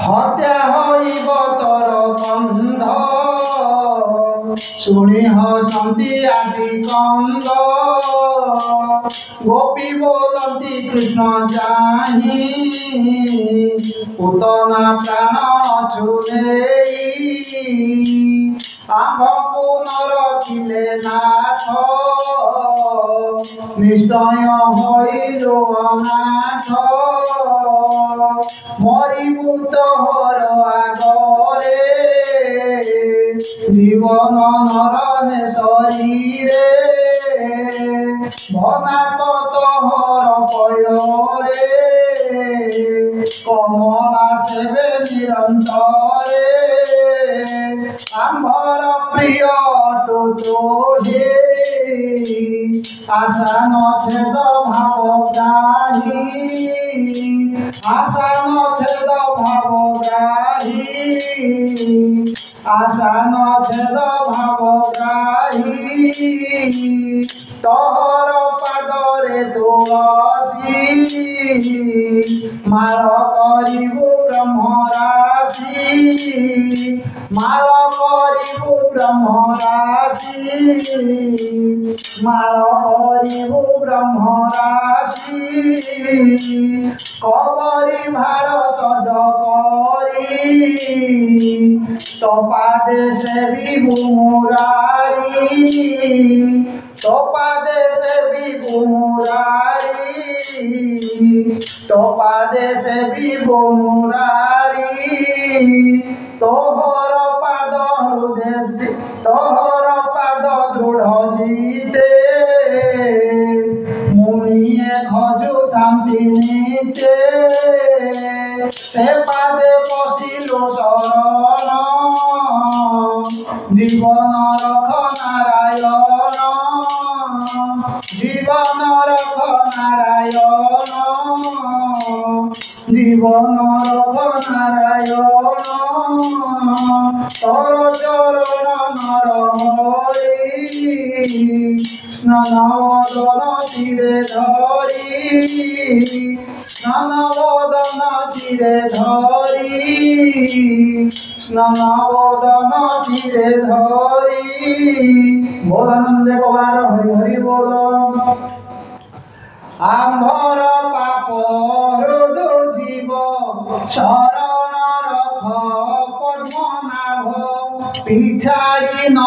হত্যা হইব তর বন্ধ শুনি হসন্তি আদি কন্দ গোপী বলন্তি কৃষ্ণ জাহি পুতনা প্রাণ ছুলেই আম্ভকু নরকিলে নাথ নিশ্চয় হইল অনাথ মরিবু তোহর আগরে জীবন নরহে শরীরে ভনাত তোহর পয়রে কমলা সেবে নিরন্তরে আম্ভর প্রিয় টুটোহে আশা নছেদ ভাব গ্রাহী আশা নছেদ ভাব গ্রাহী আশা নছেদ ভাব গ্রাহী তোহর পাদরে তুলসী মাল করিবু ব্রহ্মরাশি মাল করিবু ব্রহ্মরাশি মাল করিবু ব্রহ্মরাশি কবরি ভার সজ করি তপাদে সেবিবু মুরারি তপাদে সেবিবু মুরারি তপাদে সেবিবু মুরারি তোহর পাদ হৃদয় তোহর পাদ দৃঢ় জিতে মুনিয়ে খজু থামতি নিতে সে পাদে পশিল শরণ জীবন রখ নারায়ণ জীবন রখ নারায়ণ জীবন রখ নারায়ণ তর চরণ নর হরি স্নানবদন শিরে ধরি স্নানবদন শিরে ধরি স্নানবদন শিরে ধরি বোধানন্দে কবার হরি হরি বল আম্ভর পাপ হৃদ জীব শরণ রখ পদ্মনাভ পিছাড়ি ন